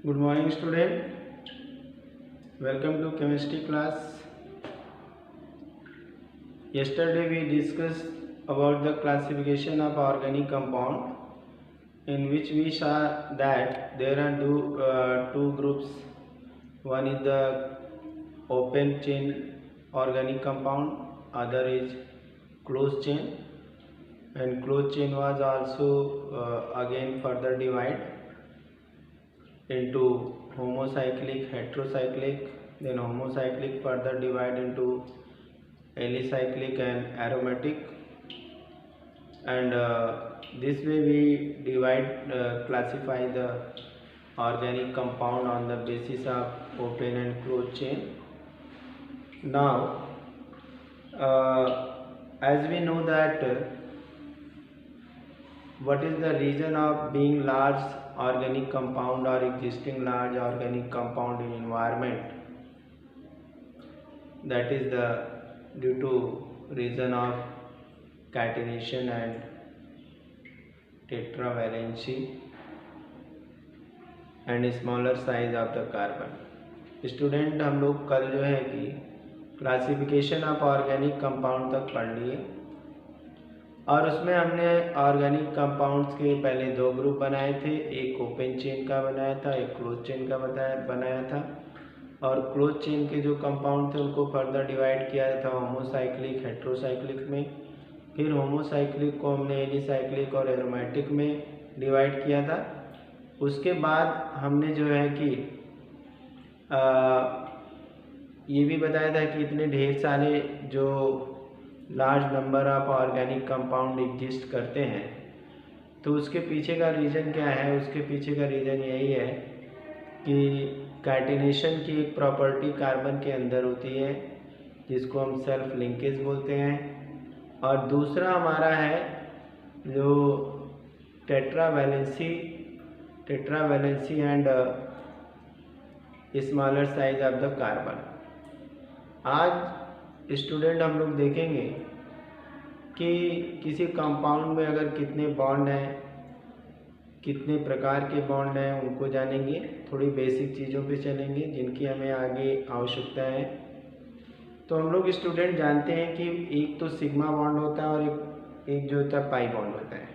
Good morning, student. Welcome to chemistry class. Yesterday we discussed about the classification of organic compound, in which we saw that there are two groups. One is the open chain organic compound, other is closed chain, and closed chain was also again further divided into homocyclic, heterocyclic, then homocyclic further divide into alicyclic and aromatic, and this way we classify the organic compound on the basis of open and closed chain. Now as we know that what is the reason of being large organic compound or existing large organic compound in environment? That is due to reason of catenation and tetravalency and smaller size of the carbon. Student, हम लोग कल जो है कि classification of organic compound तक पढ़ लिए और उसमें हमने ऑर्गेनिक कंपाउंड्स के पहले दो ग्रुप बनाए थे, एक ओपन चेन का बनाया था, एक क्लोज चेन का बनाया था। और क्लोज चेन के जो कंपाउंड थे उनको फर्दर डिवाइड किया था होमोसाइक्लिक, हेट्रोसाइक्लिक में। फिर होमोसाइक्लिक को हमने एलिसाइक्लिक और एरोमेटिक में डिवाइड किया था। उसके बाद हमने जो है कि ये भी बताया था कि इतने ढेर सारे जो large number of organic compound exist करते हैं, तो उसके पीछे का रीज़न क्या है? उसके पीछे का रीज़न यही है कि कैटिनेशन की एक प्रॉपर्टी कार्बन के अंदर होती है जिसको हम सेल्फ लिंकेज बोलते हैं, और दूसरा हमारा है जो tetravalency and smaller size of the carbon. आज स्टूडेंट हम लोग देखेंगे कि किसी कंपाउंड में अगर कितने बॉन्ड हैं, कितने प्रकार के बॉन्ड हैं, उनको जानेंगे। थोड़ी बेसिक चीज़ों पे चलेंगे जिनकी हमें आगे आवश्यकता है। तो हम लोग स्टूडेंट जानते हैं कि एक तो सिग्मा बॉन्ड होता है और एक जो होता है पाई बॉन्ड होता है।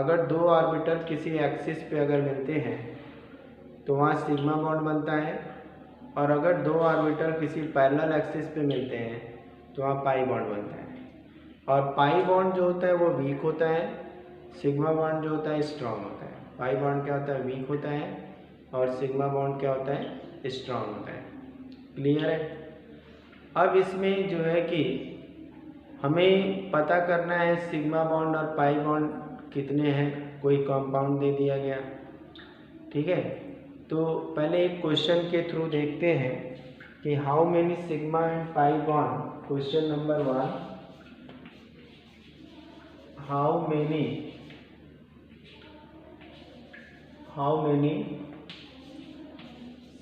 अगर दो ऑर्बिटल किसी एक्सिस पे अगर मिलते हैं तो वहाँ सिग्मा बॉन्ड बनता है, और अगर दो ऑर्बिटल किसी पैरेलल एक्सिस पे मिलते हैं तो वहाँ पाई बॉन्ड बनता है। और पाई बॉन्ड जो होता है वो वीक होता है, सिग्मा बॉन्ड जो होता है स्ट्रांग होता है। पाई बॉन्ड क्या होता है? वीक होता है, और सिग्मा बॉन्ड क्या होता है? स्ट्रांग होता है। क्लियर है? अब इसमें जो है कि हमें पता करना है सिग्मा बॉन्ड और पाई बॉन्ड कितने हैं। कोई कंपाउंड दे दिया गया, ठीक है, तो पहले एक क्वेश्चन के थ्रू देखते हैं कि how many sigma and pi bond. Question number 1, how many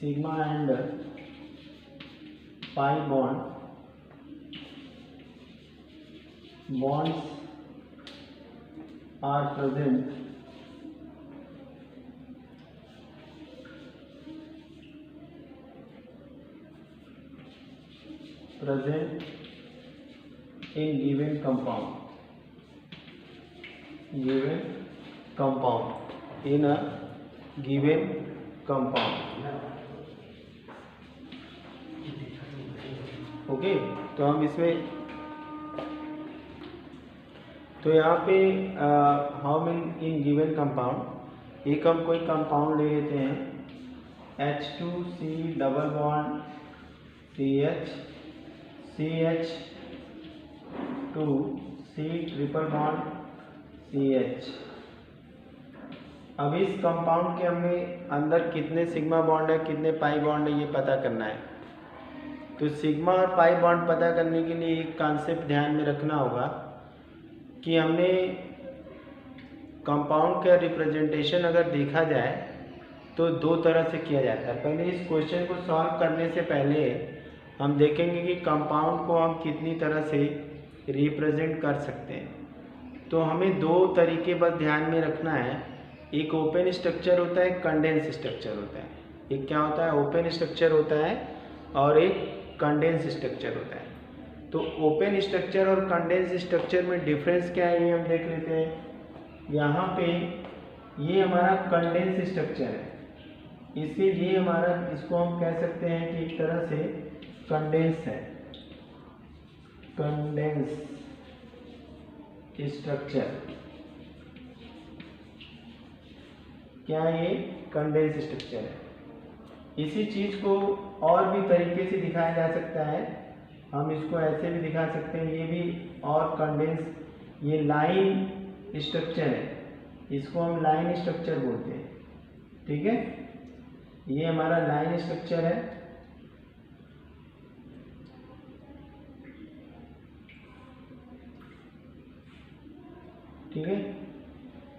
sigma and pi bonds are present in given compound, in a given compound। Okay, तो हम इसमें तो यहाँ पे how many in given compound, एक हम कोई कंपाउंड ले लेते हैं H2C double bond CH, CH2C triple bond CH। अब इस कंपाउंड के हमें अंदर कितने सिग्मा बॉन्ड है, कितने पाई बॉन्ड है, ये पता करना है। तो सिग्मा और पाई बॉन्ड पता करने के लिए एक कॉन्सेप्ट ध्यान में रखना होगा कि हमने कंपाउंड का रिप्रेजेंटेशन अगर देखा जाए तो दो तरह से किया जाता है। पहले इस क्वेश्चन को सॉल्व करने से पहले हम देखेंगे कि कंपाउंड को हम कितनी तरह से रिप्रेजेंट कर सकते हैं। तो हमें दो तरीके बस ध्यान में रखना है एक ओपन स्ट्रक्चर होता है, कंडेंस स्ट्रक्चर होता है। एक क्या होता है, ओपन स्ट्रक्चर होता है और एक कंडेंस स्ट्रक्चर होता है। तो ओपन स्ट्रक्चर और कंडेंस स्ट्रक्चर में डिफरेंस क्या है ये हम देख लेते हैं। यहाँ पे ये हमारा कंडेंस स्ट्रक्चर है, इससे ये हमारा, इसको हम कह सकते हैं कि एक तरह से कंडेंस है, कंडेंस स्ट्रक्चर। क्या ये कंडेंस स्ट्रक्चर है। इसी चीज को और भी तरीके से दिखाया जा सकता है। हम इसको ऐसे भी दिखा सकते हैं, ये भी और कंडेंस, ये लाइन स्ट्रक्चर है, इसको हम लाइन स्ट्रक्चर बोलते हैं। ठीक है, ये हमारा लाइन स्ट्रक्चर है। ठीक है,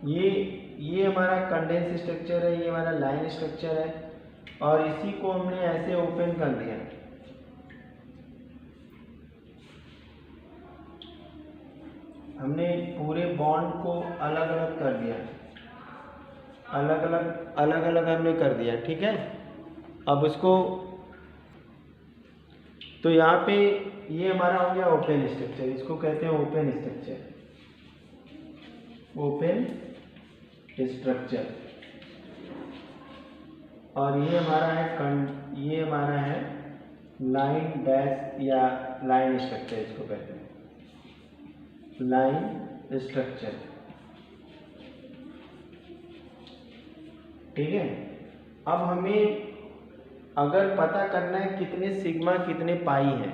ये हमारा कंडेंस स्ट्रक्चर है, ये हमारा लाइन स्ट्रक्चर है, और इसी को हमने ऐसे ओपन कर दिया। हमने पूरे बॉन्ड को अलग अलग कर दिया, अलग अलग हमने कर दिया। ठीक है, अब उसको, तो यहाँ पे ये हमारा हो गया ओपन स्ट्रक्चर, इसको कहते हैं ओपन स्ट्रक्चर, ओपन स्ट्रक्चर। और ये हमारा है ये हमारा है लाइन डैश या लाइन स्ट्रक्चर, इसको कहते हैं लाइन स्ट्रक्चर। ठीक है, अब हमें अगर पता करना है कितने सिग्मा कितने पाई हैं,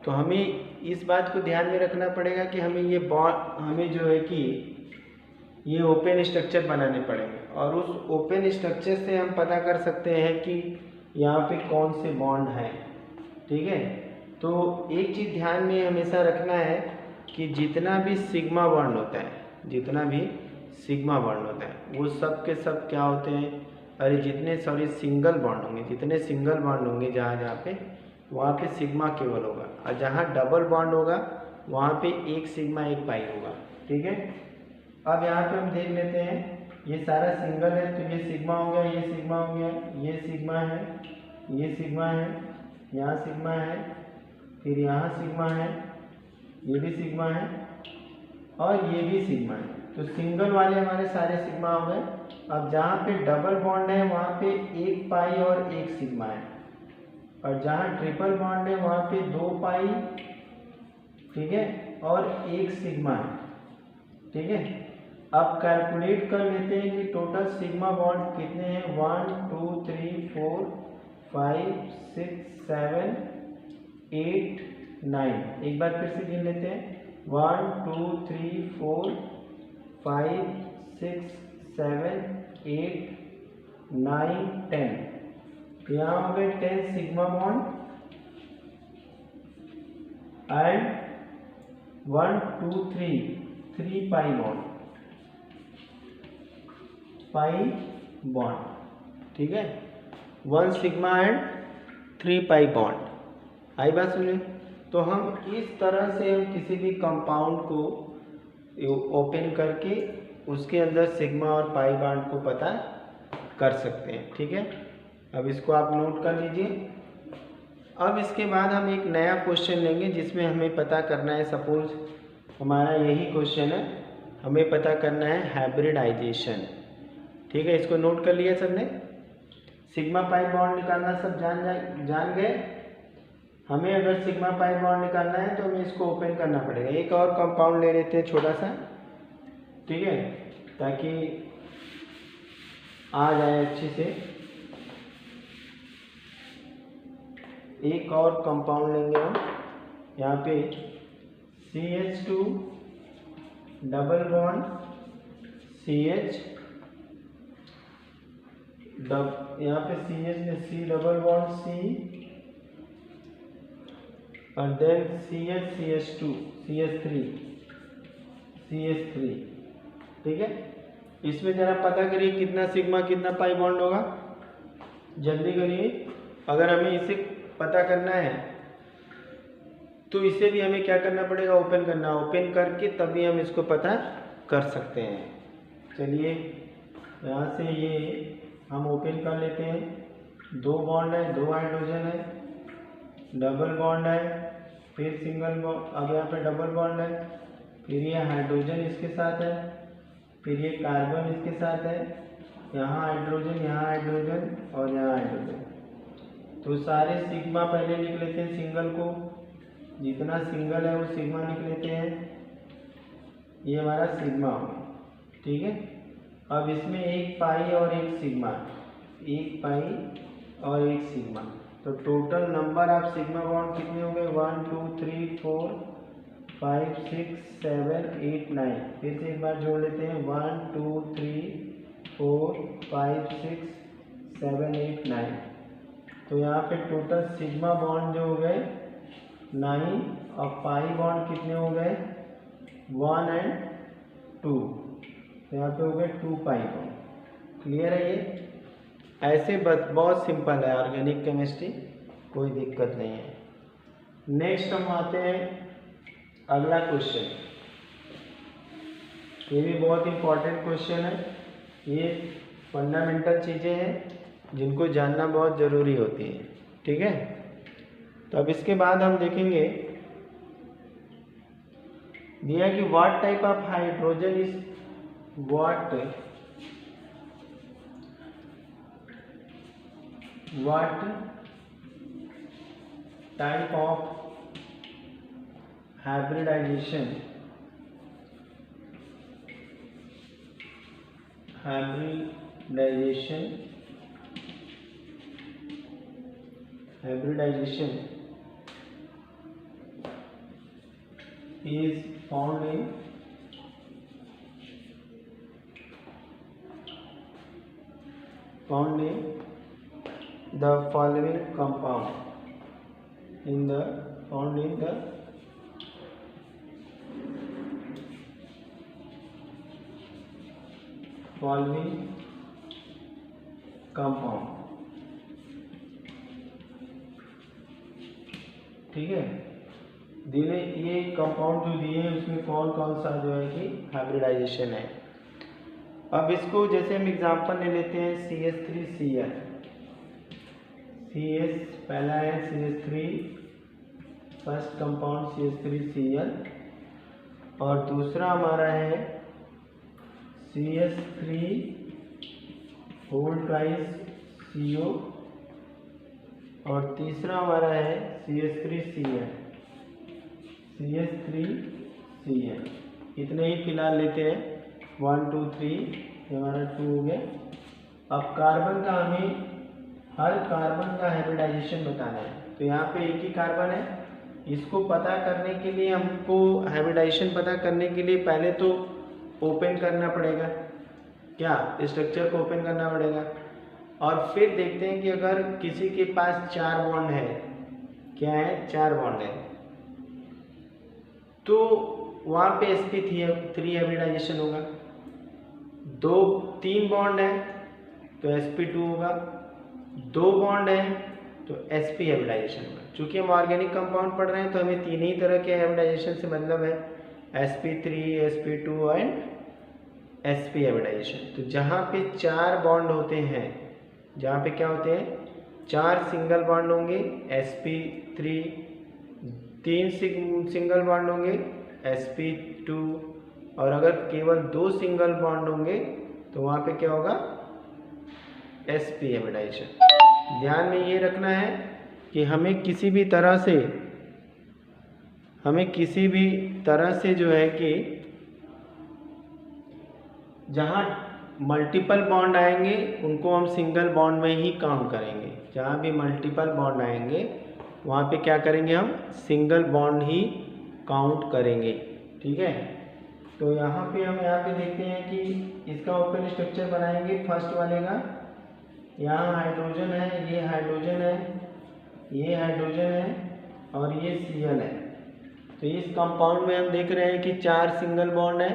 तो हमें इस बात को ध्यान में रखना पड़ेगा कि हमें ये बॉन्ड, हमें जो है कि ये ओपन स्ट्रक्चर बनाने पड़ेंगे, और उस ओपन स्ट्रक्चर से हम पता कर सकते हैं कि यहाँ पे कौन से बॉन्ड हैं। ठीक है, तो एक चीज़ ध्यान में हमेशा रखना है कि जितना भी सिग्मा बॉन्ड होता है, जितना भी सिग्मा बॉन्ड होता है, वो सब के सब क्या होते हैं, अरे जितने सॉरी सिंगल बॉन्ड होंगे, जितने सिंगल बॉन्ड होंगे जहाँ जहाँ पे, वहाँ पे सिग्मा केवल होगा, और जहाँ डबल बॉन्ड होगा वहाँ पे एक सिग्मा एक पाई होगा। ठीक है, अब यहाँ पे हम देख लेते हैं, ये सारा सिंगल है तो ये सिग्मा हो गया, ये सिग्मा हो गया, ये सिग्मा है, ये सिग्मा है, यहाँ सिग्मा है, फिर यहाँ सिग्मा है, ये भी सिग्मा है, और ये भी सिग्मा है। तो सिंगल वाले हमारे सारे सिग्मा हो गए। अब जहाँ पे डबल बॉन्ड है वहाँ पे एक पाई और एक सिग्मा है, और जहाँ ट्रिपल बॉन्ड है वहाँ पे दो पाई, ठीक है, और एक सिग्मा है। ठीक है, अब कैलकुलेट कर लेते हैं कि टोटल सिग्मा बॉन्ड कितने हैं। 1 2 3 4 5 6 7 8 9। एक बार फिर से गिन लेते हैं, 1 2 3 4 5 6 7 8 9 10। यहाँ हो गए 10 sigma bond and 1 2 3 pi bond, pi bond. ठीक है, 1 सिग्मा एंड 3 पाई बॉन्ड। आई बात सुनिए, तो हम इस तरह से हम किसी भी कंपाउंड को ओपन करके उसके अंदर सिग्मा और पाई बॉन्ड को पता कर सकते हैं। ठीक है, अब इसको आप नोट कर लीजिए। अब इसके बाद हम एक नया क्वेश्चन लेंगे जिसमें हमें पता करना है, सपोज हमारा यही क्वेश्चन है, हमें पता करना है हाइब्रिडाइजेशन। ठीक है, इसको नोट कर लिया सबने, सिग्मा पाई बॉन्ड निकालना सब जान गए। हमें अगर सिग्मा पाई बॉन्ड निकालना है तो हमें इसको ओपन करना पड़ेगा। एक और कंपाउंड ले लेते हैं छोटा सा, ठीक है, ताकि आ जाए अच्छे से। एक और कंपाउंड लेंगे हम, यहाँ पे CH2 डबल बॉन्ड CH, यहाँ पे CH में C डबल बॉन्ड C, और देन CH CH2 CH3। ठीक है, इसमें जरा पता करिए कितना सिग्मा कितना पाई बॉन्ड होगा, जल्दी करिए। अगर हमें इसे पता करना है तो इसे भी हमें क्या करना पड़ेगा, ओपन करना, ओपन करके तभी हम इसको पता कर सकते हैं। चलिए यहाँ से ये हम ओपन कर लेते हैं, 2 बॉन्ड है, 2 हाइड्रोजन है, डबल बॉन्ड है, फिर सिंगल बॉन्ड, अब यहाँ पे डबल बॉन्ड है, फिर ये हाइड्रोजन इसके साथ है, फिर ये कार्बन इसके साथ है, यहाँ हाइड्रोजन और यहाँ हाइड्रोजन। तो सारे सिग्मा पहले लिख लेते हैं, सिंगल को जितना सिंगल है वो सिग्मा लिख लेते हैं, ये हमारा सिग्मा हो, ठीक है। अब इसमें एक पाई और एक सिग्मा, एक पाई और एक सिग्मा, तो total number of sigma bond कितने हो गए, 1 2 3 4 5 6 7 8 9। फिर से एक बार जोड़ लेते हैं, 1 2 3 4 5 6 7 8 9। तो यहाँ पे टोटल सिग्मा बॉन्ड जो हो गए 9 और पाई बॉन्ड कितने हो गए 1 और 2, तो यहाँ पे हो गए 2 पाई बॉन्ड। क्लियर है ये? ऐसे बहुत सिंपल है ऑर्गेनिक केमिस्ट्री, कोई दिक्कत नहीं है। नेक्स्ट हम आते हैं अगला क्वेश्चन, ये भी बहुत इंपॉर्टेंट क्वेश्चन है, ये फंडामेंटल चीज़ें हैं जिनको जानना बहुत ज़रूरी होती है, ठीक है। तो अब इसके बाद हम देखेंगे, दिया कि what type of hydrogen is what type of hybridization is found in the following compound, found in the following compound, ठीक है। दिए ये कंपाउंड जो दिए हैं उसमें कौन कौन सा जो है कि हाइब्रिडाइजेशन है। अब इसको जैसे हम एग्जांपल ले लेते हैं, CH3Cl, पहला है CH3, फर्स्ट कंपाउंड CH3Cl, और दूसरा हमारा है CH3 होल ट्वाइस CO, और तीसरा हमारा है CH3Cl। इतने ही फिलहाल लेते हैं, 1 2 3, हमारा 2 हो गया। अब कार्बन का हमें हर कार्बन का हाइब्रिडाइजेशन बताना है, तो यहाँ पे एक ही कार्बन है, इसको पता करने के लिए हमको हाइब्रिडाइजेशन पता करने के लिए पहले तो ओपन करना पड़ेगा, क्या स्ट्रक्चर को ओपन करना पड़ेगा, और फिर देखते हैं कि अगर किसी के पास 4 बॉन्ड है, क्या है 4 बॉन्ड है, तो वहाँ पे sp3 हाइब्रिडाइजेशन होगा। 3 बॉन्ड है तो sp2 होगा, 2 बॉन्ड है तो sp हाइब्रिडाइजेशन होगा। चूँकि हम ऑर्गेनिक कंपाउंड पढ़ रहे हैं तो हमें 3 ही तरह के हाइब्रिडाइजेशन से मतलब है, sp3 sp2 and sp hybridisation. तो जहाँ पे 4 बॉन्ड होते हैं, जहाँ पे क्या होते हैं 4 सिंगल बॉन्ड होंगे sp3, 3 सिंगल बॉन्ड होंगे sp2, और अगर केवल 2 सिंगल बॉन्ड होंगे तो वहाँ पे क्या होगा sp हाइब्रिडाइजेशन। ध्यान में ये रखना है कि हमें किसी भी तरह से जो है कि जहाँ मल्टीपल बॉन्ड आएंगे उनको हम सिंगल बॉन्ड में ही काउंट करेंगे। जहाँ भी मल्टीपल बॉन्ड आएंगे वहाँ पे क्या करेंगे, हम सिंगल बॉन्ड ही काउंट करेंगे, ठीक है। तो यहाँ पे देखते हैं कि इसका ओपन स्ट्रक्चर बनाएंगे। फर्स्ट वाले का यहाँ हाइड्रोजन है, ये हाइड्रोजन है, ये हाइड्रोजन है और ये Cl है। तो इस कंपाउंड में हम देख रहे हैं कि 4 सिंगल बॉन्ड है,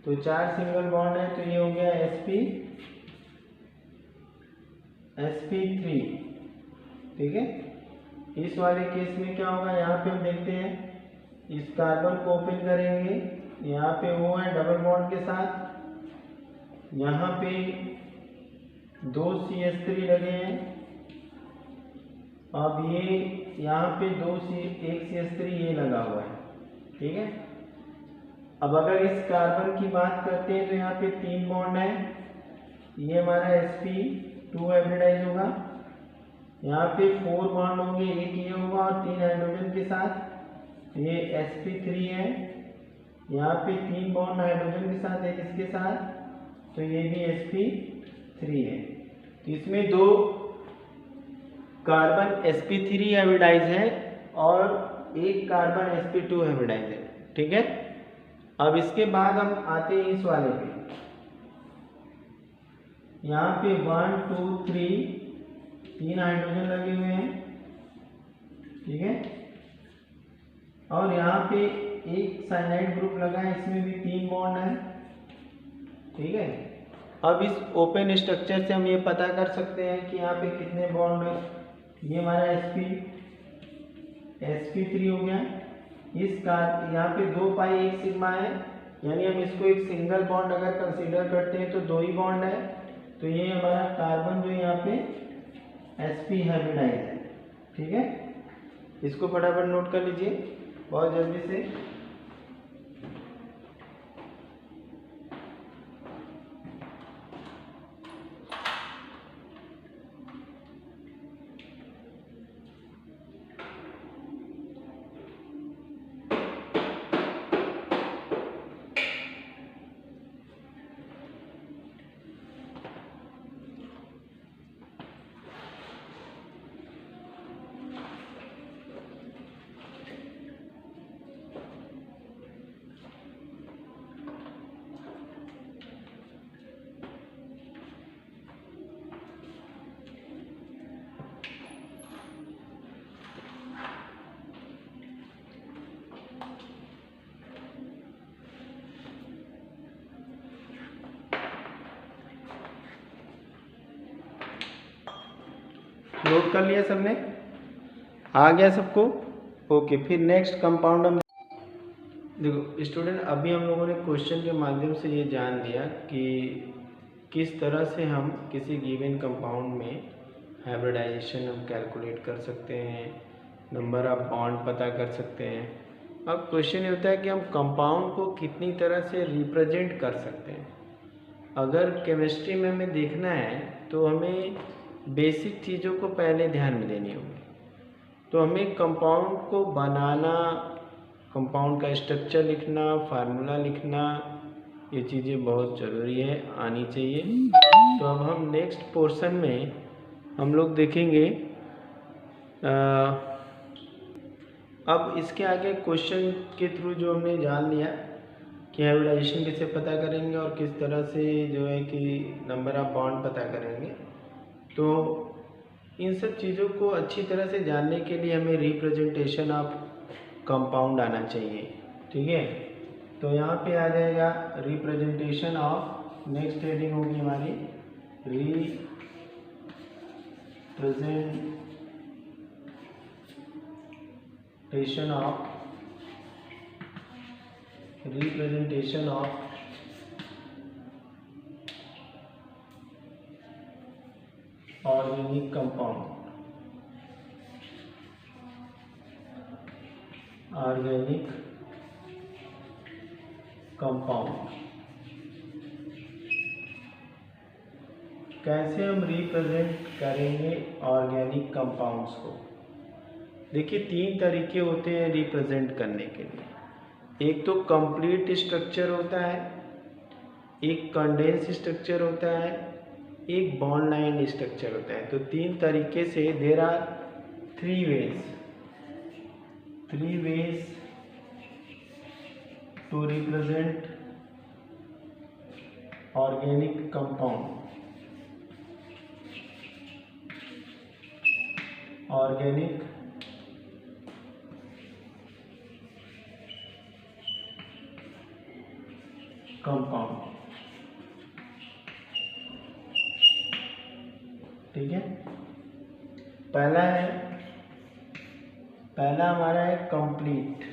तो 4 सिंगल बॉन्ड है, तो ये हो गया sp3, ठीक है। इस वाले केस में क्या होगा, यहाँ पे हम देखते हैं इस कार्बन को ओपन करेंगे, यहाँ पे वो है डबल बॉन्ड के साथ, यहाँ पे 2 CH3 लगे हैं। अब ये यहाँ पे 1 CH3 ये लगा हुआ है, ठीक है। अब अगर इस कार्बन की बात करते हैं तो यहाँ पे 3 बॉन्ड है। ये हमारा sp2 हाइब्रिडाइज होगा। यहाँ पे 4 बॉन्ड होंगे, एक ये होगा और 3 हाइड्रोजन के साथ। ये sp3 है। यहाँ पे 3 बॉन्ड हाइड्रोजन के साथ, एक इसके साथ, तो ये भी sp3 है। तो इसमें 2 कार्बन sp3 हाइब्रिडाइज है और एक कार्बन sp2 हाइब्रिडाइज है, ठीक है। अब इसके बाद हम आते हैं इस वाले पे। यहाँ पे 1 2 3 हाइड्रोजन लगे हुए हैं, ठीक है। और यहाँ पे एक साइनाइड ग्रुप लगा है, इसमें भी 3 बॉन्ड है, ठीक है। अब इस ओपन स्ट्रक्चर से हम ये पता कर सकते हैं कि यहाँ पे कितने बॉन्ड है। ये हमारा sp3 हो गया। यहाँ पे 2 पाई 1 सिग्मा है, यानी हम इसको एक सिंगल बॉन्ड अगर कंसीडर करते हैं तो 2 ही बॉन्ड है। तो ये हमारा कार्बन जो यहाँ पे sp हाइब्रिडाइज है, ठीक है। इसको फटाफट नोट कर लीजिए बहुत जल्दी से। नोट कर लिया सबने, आ गया सबको? ओके, फिर नेक्स्ट कंपाउंड हम देखो स्टूडेंट, अभी हम लोगों ने क्वेश्चन के माध्यम से ये जान लिया कि किस तरह से हम किसी गिवन कंपाउंड में हाइब्रिडाइजेशन हम कैलकुलेट कर सकते हैं, नंबर ऑफ बॉन्ड पता कर सकते हैं। अब क्वेश्चन ये होता है कि हम कंपाउंड को कितनी तरह से रिप्रेजेंट कर सकते हैं। अगर केमिस्ट्री में हमें देखना है तो हमें बेसिक चीज़ों को पहले ध्यान में देनी होगी। तो हमें कंपाउंड को बनाना, कंपाउंड का स्ट्रक्चर लिखना, फार्मूला लिखना, ये चीज़ें बहुत ज़रूरी है, आनी चाहिए। तो अब हम नेक्स्ट पोर्शन में हम लोग देखेंगे। अब इसके आगे क्वेश्चन के थ्रू जो हमने जान लिया कि हाइब्रिडाइजेशन कैसे पता करेंगे और किस तरह से जो है कि नंबर ऑफ बॉन्ड पता करेंगे, तो इन सब चीज़ों को अच्छी तरह से जानने के लिए हमें रिप्रेजेंटेशन ऑफ कंपाउंड आना चाहिए, ठीक है। तो यहाँ पे आ जाएगा रिप्रेजेंटेशन ऑफ, नेक्स्ट हेडिंग होगी हमारी representation of organic compound, organic compound. कैसे हम रिप्रेजेंट करेंगे ऑर्गेनिक कंपाउंड्स को? देखिए 3 तरीके होते हैं रिप्रेजेंट करने के लिए। एक तो कंप्लीट स्ट्रक्चर होता है, एक कंडेंस स्ट्रक्चर होता है, एक बॉन्ड लाइन स्ट्रक्चर होता है। तो 3 तरीके से there are 3 ways to represent organic compound, organic compound, ठीक है। पहला हमारा है कंप्लीट।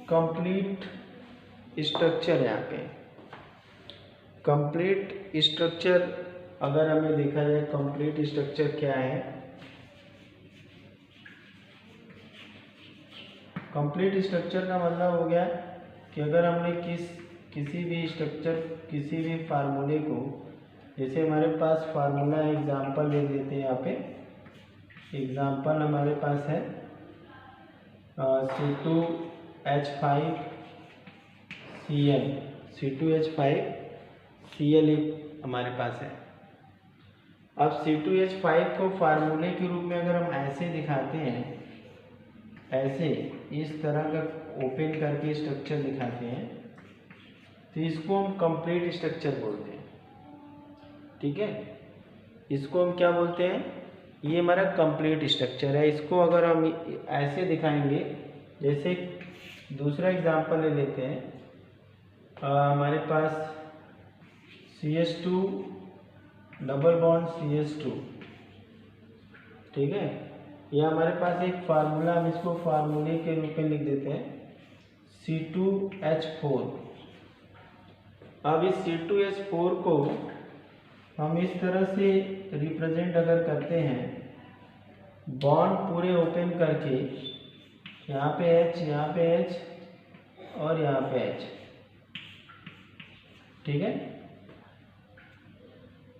Complete structure. यहाँ पे कंप्लीट स्ट्रक्चर अगर हमें देखा जाए, कंप्लीट स्ट्रक्चर क्या है? कंप्लीट स्ट्रक्चर का मतलब हो गया कि अगर हमने किसी भी स्ट्रक्चर, किसी भी फार्मूले को, जैसे हमारे पास फार्मूला एग्जाम्पल ले लेते हैं। यहाँ पे एग्जाम्पल हमारे पास है C2H5Cl, C2H5Cl हमारे पास है। अब C2H5 को फार्मूले के रूप में अगर हम ऐसे दिखाते हैं, ऐसे इस तरह का ओपन करके स्ट्रक्चर दिखाते हैं, तो इसको हम कंप्लीट स्ट्रक्चर बोलते हैं। ठीक है, इसको हम क्या बोलते हैं? ये हमारा कंप्लीट स्ट्रक्चर है। इसको अगर हम ऐसे दिखाएंगे, जैसे दूसरा एग्जांपल ले लेते हैं। हमारे पास CH2 डबल बॉन्ड CH2, ठीक है, यह हमारे पास एक फार्मूला, हम इसको फार्मूले के रूप में लिख देते हैं C2H4। अब इस C2H4 को हम इस तरह से रिप्रेजेंट अगर करते हैं, बॉन्ड पूरे ओपन करके, यहाँ पे H, यहाँ पे H और यहाँ पे H, ठीक है।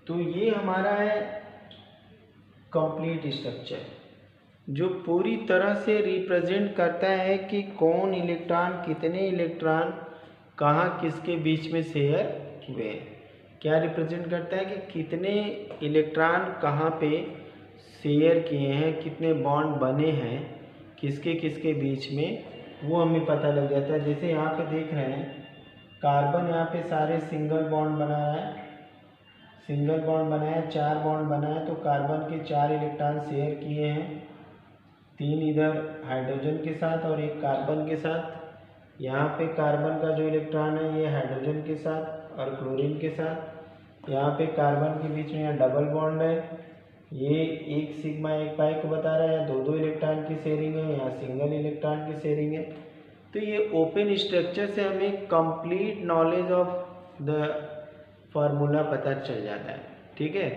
तो ये हमारा है कंप्लीट स्ट्रक्चर, जो पूरी तरह से रिप्रेजेंट करता है कि कौन इलेक्ट्रॉन, कितने इलेक्ट्रॉन कहाँ किसके बीच में शेयर हुए। क्या रिप्रेजेंट करता है कि कितने इलेक्ट्रॉन कहाँ पे शेयर किए हैं, कितने बॉन्ड बने हैं किसके किसके बीच में, वो हमें पता लग जाता है। जैसे यहाँ पे देख रहे हैं, कार्बन यहाँ पे सारे सिंगल बॉन्ड बनाया है, सिंगल बॉन्ड बनाया, 4 बॉन्ड बनाया, तो कार्बन के 4 इलेक्ट्रॉन शेयर किए हैं, 3 इधर हाइड्रोजन के साथ और 1 कार्बन के साथ। यहाँ पे कार्बन का जो इलेक्ट्रॉन है ये हाइड्रोजन के साथ और क्लोरीन के साथ। यहाँ पे कार्बन के बीच में यहाँ डबल बॉन्ड है, ये 1 सिग्मा 1 पाई को बता रहा है, यहाँ 2 इलेक्ट्रॉन की शेयरिंग है, यहाँ सिंगल इलेक्ट्रॉन की शेयरिंग है। तो ये ओपन स्ट्रक्चर से हमें complete knowledge of the formula पता चल जाता है। ठीक है,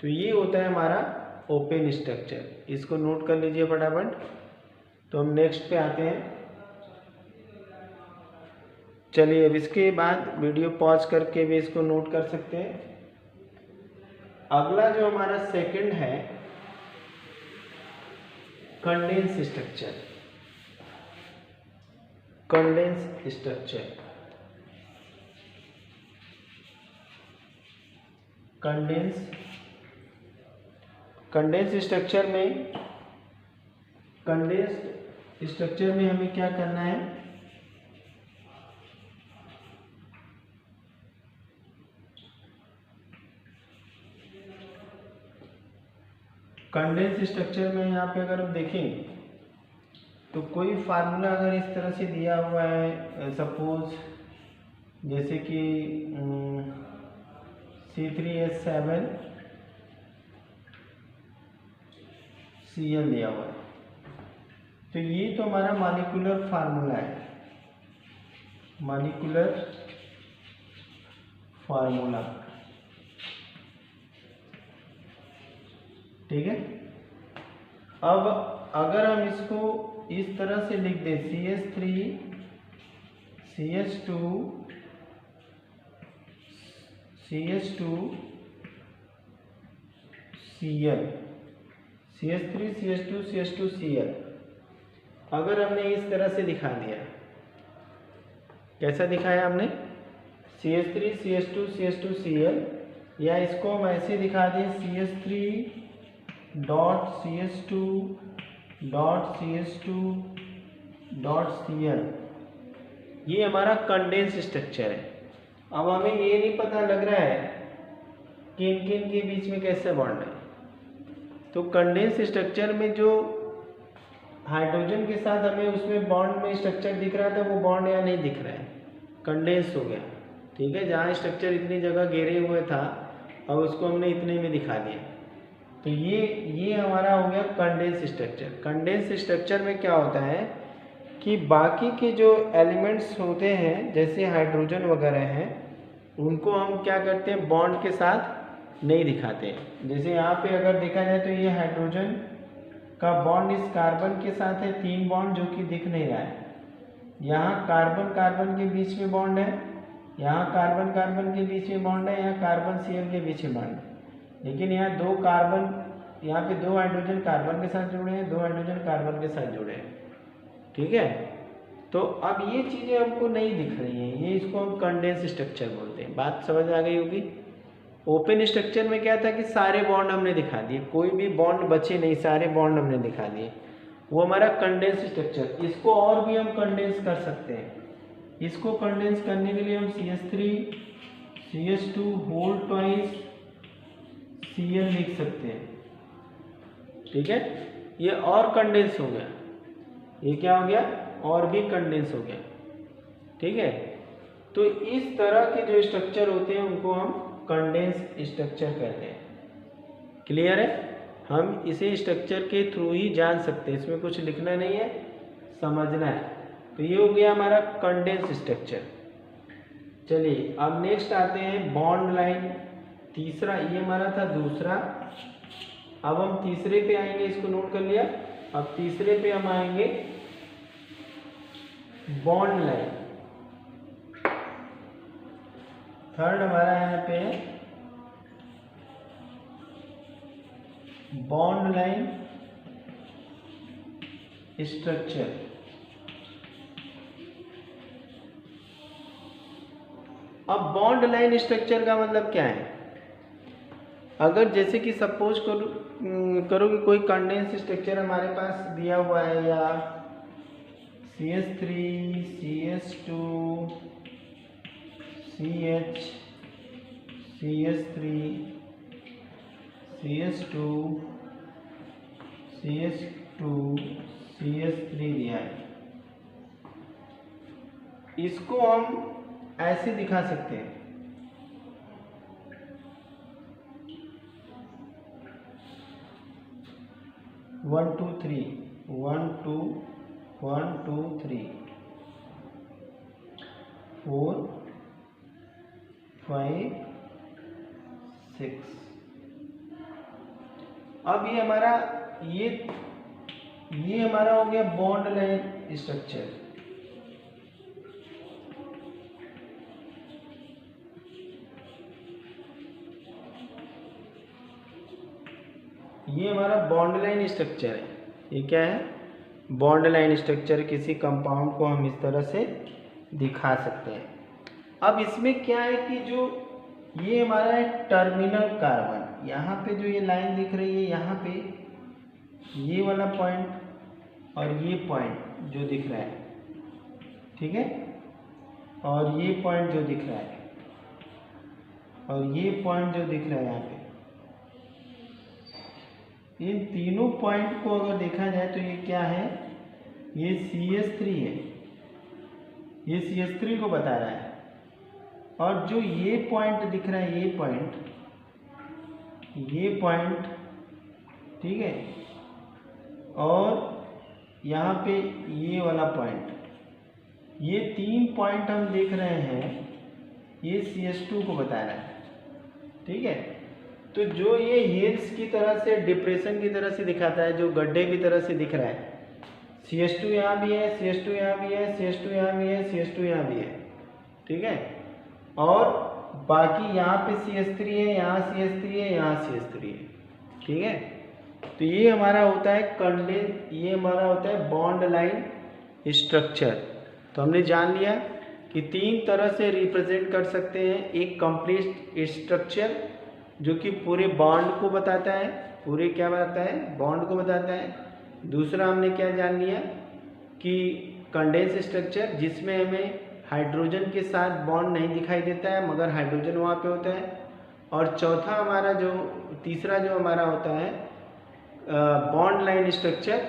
तो ये होता है हमारा ओपन स्ट्रक्चर, इसको नोट कर लीजिए फटाफट। तो हम नेक्स्ट पे आते हैं। चलिए, अब इसके बाद वीडियो पॉज करके भी इसको नोट कर सकते हैं। अगला जो हमारा सेकंड है condense structure. Condense structure, condense structure में हमें क्या करना है? कंडेंस स्ट्रक्चर में यहाँ पे अगर हम देखें तो कोई फार्मूला अगर इस तरह से दिया हुआ है, सपोज जैसे कि C3H7Cl दिया हुआ है, तो ये तो हमारा मॉलिक्यूलर फार्मूला है, मॉलिक्यूलर फार्मूला, ठीक है। अब अगर हम इसको इस तरह से लिख दें CH3CH2Cl, अगर हमने इस तरह से दिखा दिया, कैसा दिखाया हमने? CH3CH2CH2Cl, या इसको हम ऐसे दिखा दें CH3.CH2.CH2.Cl, ये हमारा कंडेंस स्ट्रक्चर है। अब हमें ये नहीं पता लग रहा है कि किन के बीच में कैसे बॉन्ड है, तो कंडेंस स्ट्रक्चर में जो हाइड्रोजन के साथ हमें उसमें बॉन्ड में स्ट्रक्चर दिख रहा था, वो बॉन्ड यहाँ नहीं दिख रहा है, कंडेंस हो गया। ठीक है, जहाँ स्ट्रक्चर इतनी जगह घेरे हुए था, अब उसको हमने इतने में दिखा दिया, तो ये हमारा हो गया कंडेंस स्ट्रक्चर। कंडेंस स्ट्रक्चर में क्या होता है कि बाकी के जो एलिमेंट्स होते हैं जैसे हाइड्रोजन वगैरह हैं उनको हम क्या करते हैं, बॉन्ड के साथ नहीं दिखाते हैं। जैसे यहाँ पे अगर देखा जाए तो ये हाइड्रोजन का बॉन्ड इस कार्बन के साथ है, 3 बॉन्ड जो कि दिख नहीं रहा है। यहाँ कार्बन कार्बन के बीच में बॉन्ड है, यहाँ कार्बन कार्बन के बीच में बॉन्ड है, यहाँ कार्बन Cl के बीच में बॉन्ड है। लेकिन यहाँ 2 कार्बन, यहाँ पे 2 हाइड्रोजन कार्बन के साथ जुड़े हैं, 2 हाइड्रोजन कार्बन के साथ जुड़े हैं। ठीक है, तो अब ये चीज़ें हमको नहीं दिख रही हैं, ये इसको हम कंडेंस स्ट्रक्चर बोलते हैं। बात समझ आ गई होगी। ओपन स्ट्रक्चर में क्या था कि सारे बॉन्ड हमने दिखा दिए, कोई भी बॉन्ड बचे नहीं, सारे बॉन्ड हमने दिखा दिए, वो हमारा कंडेंस स्ट्रक्चर। इसको और भी हम कंडेंस कर सकते हैं। इसको कंडेंस करने के लिए हम CH3 CH2 whole twice Cl लिख सकते हैं। ठीक है, ये और कंडेंस हो गया, ये क्या हो गया, और भी कंडेंस हो गया। ठीक है, तो इस तरह के जो स्ट्रक्चर होते हैं उनको हम कंडेंस स्ट्रक्चर कहते हैं। क्लियर है, हम इसे स्ट्रक्चर के थ्रू ही जान सकते हैं, इसमें कुछ लिखना नहीं है, समझना है। तो ये हो गया हमारा कंडेंस स्ट्रक्चर। चलिए अब नेक्स्ट आते हैं बॉन्ड लाइन। तीसरा, ये हमारा था दूसरा, अब हम तीसरे पे आएंगे, इसको नोट कर लिया। अब तीसरे पे हम आएंगे बॉन्ड लाइन। थर्ड हमारा यहाँ पे है बॉन्ड लाइन स्ट्रक्चर। अब बॉन्ड लाइन स्ट्रक्चर का मतलब क्या है? अगर जैसे कि सपोज करो कि कोई कंडेंस स्ट्रक्चर हमारे पास दिया हुआ है, या CH3 CH2 CH CH3 CH2 CH2 CH3 दिया है, इसको हम ऐसे दिखा सकते हैं। One two three, 1 2 1 2 3 4 5 6। अब ये हमारा ये हमारा हो गया बॉन्ड लाइन स्ट्रक्चर। ये हमारा बॉन्ड लाइन स्ट्रक्चर है। ये क्या है? Bond line structure. किसी कंपाउंड को हम इस तरह से दिखा सकते हैं। अब इसमें क्या है कि जो ये हमारा है टर्मिनल कार्बन, यहाँ पे जो ये लाइन दिख रही है, यहाँ पे ये वाला पॉइंट और ये पॉइंट जो दिख रहा है, ठीक है, और ये पॉइंट जो दिख रहा है, और ये पॉइंट जो दिख रहा है यहाँ पे, इन तीनों पॉइंट को अगर देखा जाए तो ये क्या है? ये CH3 है, ये CH3 को बता रहा है। और जो ये पॉइंट दिख रहा है, ये पॉइंट, ठीक है, और यहाँ पे ये वाला पॉइंट, ये 3 पॉइंट हम देख रहे हैं, ये CH2 को बता रहा है। ठीक है, तो जो ये हिल्स की तरह से, डिप्रेशन की तरह से दिखाता है, जो गड्ढे की तरह से दिख रहा है, CH2 यहाँ भी है, CH2 यहाँ भी है, CH2 यहाँ भी है, CH2 यहाँ भी है, ठीक है, और बाकी यहाँ पे CH3 है, यहाँ CH3 है, यहाँ CH3 है, ठीक है। तो ये हमारा होता है ये हमारा होता है बॉन्ड लाइन स्ट्रक्चर। तो हमने जान लिया कि 3 तरह से रिप्रेजेंट कर सकते हैं। एक कंप्लीट स्ट्रक्चर जो कि पूरे बॉन्ड को बताता है, पूरे क्या बताता है? बॉन्ड को बताता है। दूसरा हमने क्या जान लिया कि कंडेंस स्ट्रक्चर, जिसमें हमें हाइड्रोजन के साथ बॉन्ड नहीं दिखाई देता है मगर हाइड्रोजन वहाँ पे होता है। और चौथा हमारा जो तीसरा जो हमारा होता है bond line structure.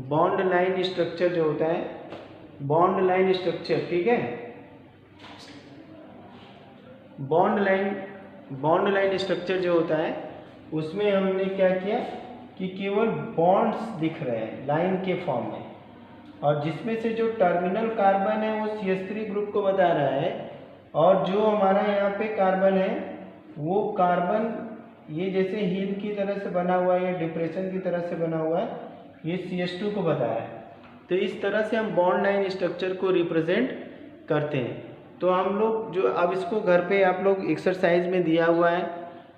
Bond line structure जो होता है, बॉन्ड लाइन स्ट्रक्चर, ठीक है, बॉन्ड लाइन स्ट्रक्चर जो होता है उसमें हमने क्या किया कि केवल बॉन्ड्स दिख रहे हैं लाइन के फॉर्म में, और जिसमें से जो टर्मिनल कार्बन है वो CH3 ग्रुप को बता रहा है, और जो हमारा यहाँ पे कार्बन है वो कार्बन ये जैसे हिल की तरह से बना हुआ है या डिप्रेशन की तरह से बना हुआ है, ये CH2 को बता रहा है। तो इस तरह से हम बॉन्ड लाइन स्ट्रक्चर को रिप्रेजेंट करते हैं। तो हम लोग जो अब इसको घर पे आप लोग एक्सरसाइज में दिया हुआ है,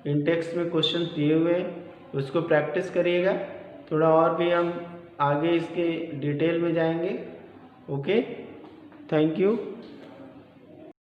इन टेक्स्ट में क्वेश्चन दिए हुए हैं, उसको प्रैक्टिस करिएगा। थोड़ा और भी हम आगे इसके डिटेल में जाएंगे। Okay, thank you.